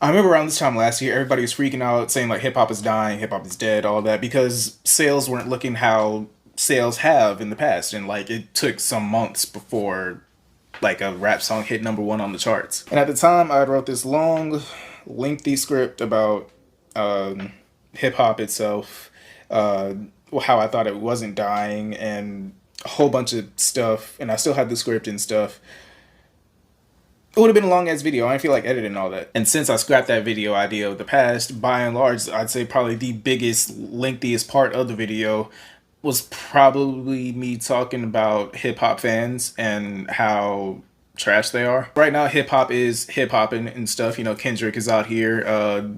I remember around this time last year, everybody was freaking out, saying like hip hop is dying, hip hop is dead, all that, because sales weren't looking how sales have in the past, and like it took some months before like a rap song hit number one on the charts. And at the time, I wrote this long, lengthy script about hip hop itself, uh, how I thought it wasn't dying, and a whole bunch of stuff. And I still had the script and stuff. It would have been a long ass video. I didn't feel like editing all that. And since I scrapped that video idea of the past, by and large, I'd say probably the biggest, lengthiest part of the video was probably me talking about hip hop fans and how trash they are. Right now, hip hop is hip hopping and stuff. You know, Kendrick is out here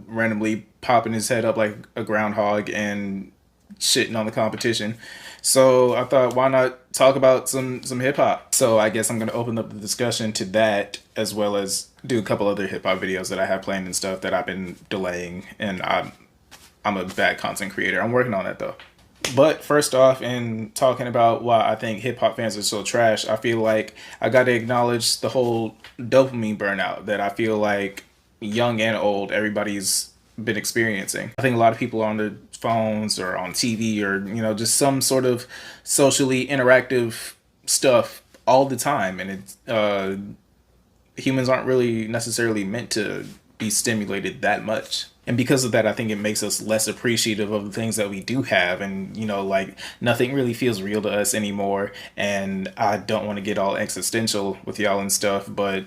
randomly popping his head up like a groundhog and shitting on the competition. So I thought, why not talk about some hip hop? So I guess I'm gonna open up the discussion to that, as well as do a couple other hip hop videos that I have planned and stuff that I've been delaying. And I'm a bad content creator. I'm working on that though. But first off, in talking about why I think hip hop fans are so trash, I feel like I got to acknowledge the whole dopamine burnout that I feel like young and old, everybody's been experiencing. I think a lot of people are on their phones or on TV or, you know, just some sort of socially interactive stuff all the time. And humans aren't really necessarily meant to be stimulated that much. And because of that, I think it makes us less appreciative of the things that we do have. And, you know, like nothing really feels real to us anymore. And I don't want to get all existential with y'all and stuff, but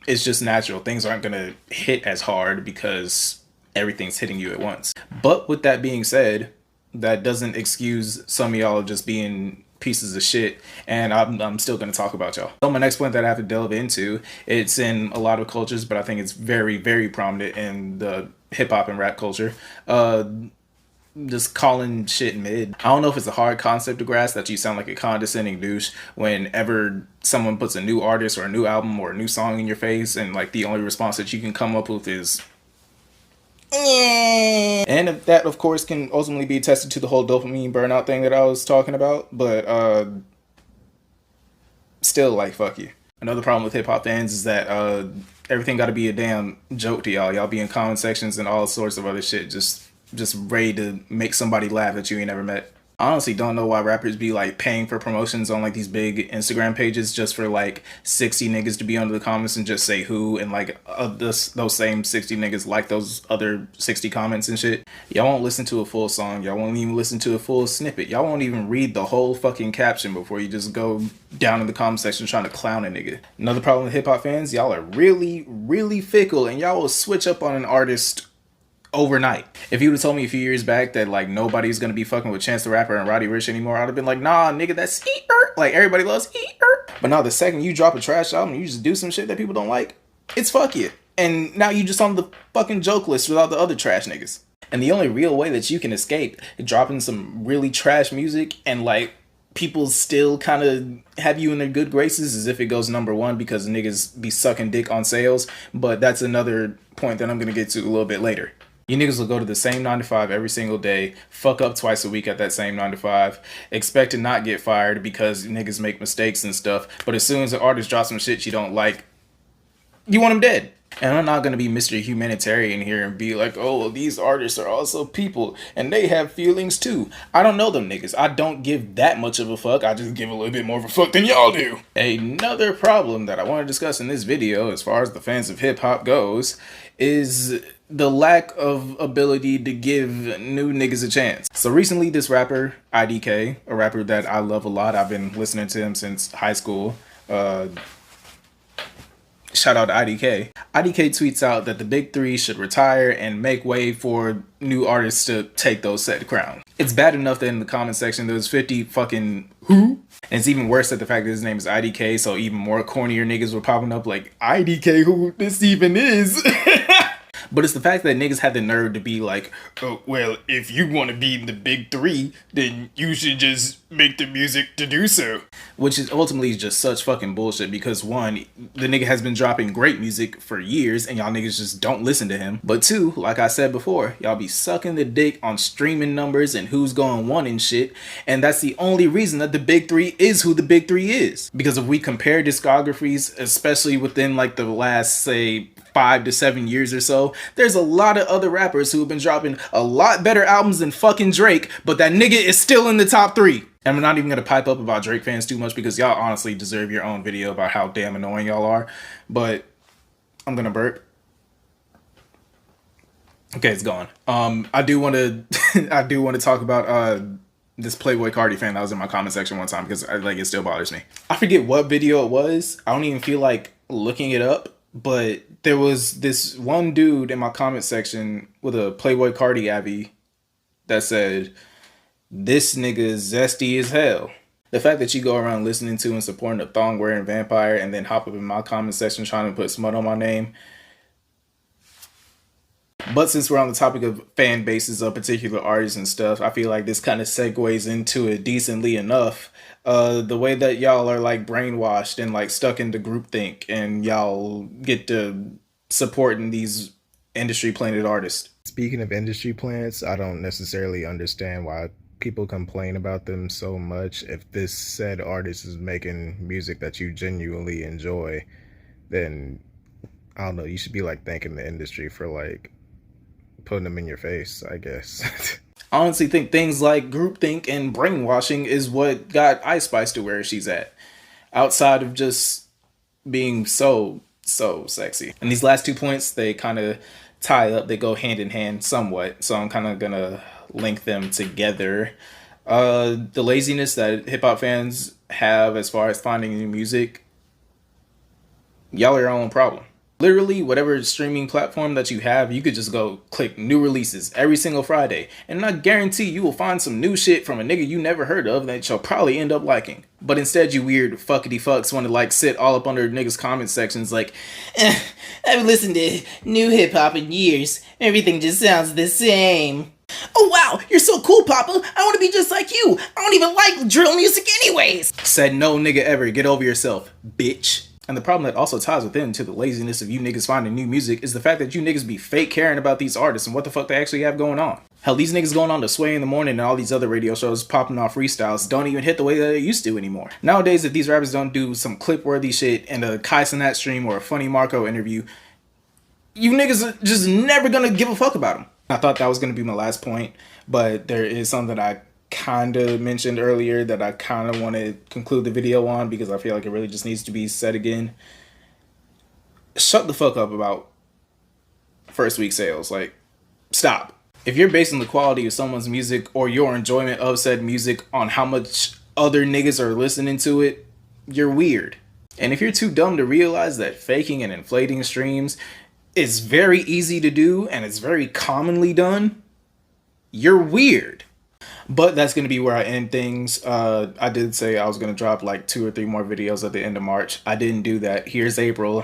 it's just natural. Things aren't going to hit as hard because everything's hitting you at once. But with that being said, that doesn't excuse some of y'all just being pieces of shit, and I'm still going to talk about y'all. So my next point that I have to delve into, it's in a lot of cultures, but I think it's very, very prominent in the hip hop and rap culture. Just calling shit mid. I don't know if it's a hard concept to grasp that you sound like a condescending douche whenever someone puts a new artist or a new album or a new song in your face, and like the only response that you can come up with is and that, of course, can ultimately be attested to the whole dopamine burnout thing that I was talking about, but still, like, fuck you. Another problem with hip-hop fans is that everything gotta be a damn joke to y'all. Y'all be in comment sections and all sorts of other shit, just ready to make somebody laugh that you ain't never met. I honestly don't know why rappers be like paying for promotions on like these big Instagram pages just for like 60 niggas to be under the comments and just say who, and like those same 60 niggas like those other 60 comments and shit. Y'all won't listen to a full song. Y'all won't even listen to a full snippet. Y'all won't even read the whole fucking caption before you just go down in the comment section trying to clown a nigga. Another problem with hip hop fans, y'all are really, really fickle, and y'all will switch up on an artist overnight. If you would have told me a few years back that like nobody's gonna be fucking with Chance the Rapper and Roddy Ricch anymore, I'd have been like, nah, nigga, that's eat-er. Like everybody loves eat-er. But now the second you drop a trash album, you just do some shit that people don't like, it's fuck you. And now you just on the fucking joke list without the other trash niggas. And the only real way that you can escape dropping some really trash music and like people still kind of have you in their good graces is if it goes number one, because niggas be sucking dick on sales. But that's another point that I'm gonna get to a little bit later. You niggas will go to the same 9 to 5 every single day, fuck up twice a week at that same 9 to 5, expect to not get fired because niggas make mistakes and stuff, but as soon as the artist drops some shit you don't like, you want them dead. And I'm not going to be Mr. Humanitarian here and be like, oh, well, these artists are also people and they have feelings too. I don't know them niggas. I don't give that much of a fuck. I just give a little bit more of a fuck than y'all do. Another problem that I want to discuss in this video, as far as the fans of hip hop goes, is the lack of ability to give new niggas a chance. So recently this rapper, IDK, a rapper that I love a lot, I've been listening to him since high school, shout out to IDK. IDK tweets out that the big three should retire and make way for new artists to take those said crown. It's bad enough that in the comment section there's 50 fucking who? And it's even worse that the fact that his name is IDK, so even more cornier niggas were popping up like, IDK, who this even is? But it's the fact that niggas had the nerve to be like, oh, well, if you want to be in the big three, then you should just make the music to do so. Which is ultimately just such fucking bullshit because one, the nigga has been dropping great music for years and y'all niggas just don't listen to him. But two, like I said before, y'all be sucking the dick on streaming numbers and who's going one and shit. And that's the only reason that the big three is who the big three is. Because if we compare discographies, especially within like the last, say, 5 to 7 years or so, there's a lot of other rappers who have been dropping a lot better albums than fucking Drake, but that nigga is still in the top 3. And I'm not even gonna pipe up about Drake fans too much because y'all honestly deserve your own video about how damn annoying y'all are. But I'm gonna burp. Okay, it's gone. I do want to talk about this Playboi Carti fan that was in my comment section one time because it still bothers me. I forget what video it was. I don't even feel like looking it up, but there was this one dude in my comment section with a Playboi Carti Abby that said, "This nigga is zesty as hell." The fact that you go around listening to and supporting a thong wearing vampire and then hop up in my comment section trying to put smut on my name. But since we're on the topic of fan bases of particular artists and stuff, I feel like this kind of segues into it decently enough. The way that y'all are like brainwashed and like stuck into groupthink and y'all get to supporting these industry planted artists. Speaking of industry plants, I don't necessarily understand why people complain about them so much. If this said artist is making music that you genuinely enjoy, then I don't know, you should be like thanking the industry for like putting them in your face, I guess. I honestly think things like groupthink and brainwashing is what got Ice Spice to where she's at. Outside of just being so sexy. And these last 2 points, they kind of tie up, they go hand in hand somewhat. So I'm kind of gonna link them together. The laziness that hip hop fans have as far as finding new music, y'all are your own problem. Literally, whatever streaming platform that you have, you could just go click new releases every single Friday. And I guarantee you will find some new shit from a nigga you never heard of that you'll probably end up liking. But instead, you weird fuckity fucks want to like sit all up under niggas' comment sections like, I haven't listened to new hip hop in years. Everything just sounds the same. Oh wow, you're so cool, Papa. I want to be just like you. I don't even like drill music anyways. Said no nigga ever. Get over yourself, bitch. And the problem that also ties within to the laziness of you niggas finding new music is the fact that you niggas be fake caring about these artists and what the fuck they actually have going on. Hell, these niggas going on to Sway in the Morning and all these other radio shows popping off freestyles don't even hit the way that they used to anymore. Nowadays, if these rappers don't do some clip-worthy shit in a Kai Cenat stream or a Funny Marco interview, you niggas are just never gonna give a fuck about them. I thought that was gonna be my last point, but there is something that I kind of mentioned earlier that I kind of want to conclude the video on because I feel like it really just needs to be said again. Shut the fuck up about first week sales. Like, stop. If you're basing the quality of someone's music or your enjoyment of said music on how much other niggas are listening to it, you're weird. And if you're too dumb to realize that faking and inflating streams is very easy to do and it's very commonly done, you're weird. But that's going to be where I end things. I did say I was going to drop like 2 or 3 more videos at the end of March. I didn't do that. Here's April.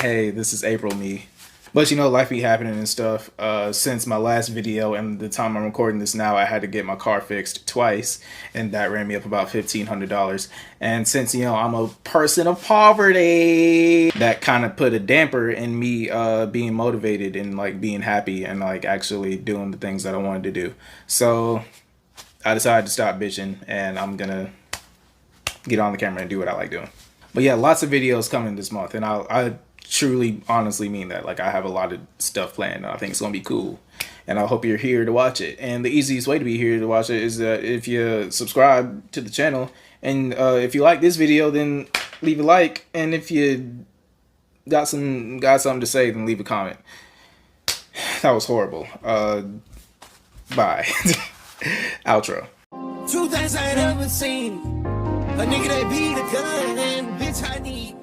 Hey, this is April me. But you know, life be happening and stuff. Since my last video and the time I'm recording this now, I had to get my car fixed twice. And that ran me up about $1,500. And since, you know, I'm a person of poverty, that kind of put a damper in me being motivated and like being happy and like actually doing the things that I wanted to do. So I decided to stop bitching and I'm gonna get on the camera and do what I like doing. But yeah, lots of videos coming this month, and I truly, honestly mean that. Like, I have a lot of stuff planned, and I think it's gonna be cool, and I hope you're here to watch it. And the easiest way to be here to watch it is that if you subscribe to the channel, and if you like this video, then leave a like, and if you got something to say, then leave a comment. That was horrible. Bye. Outro. 2 things I ain't ever seen. A nigga that beat a gun and bitch I need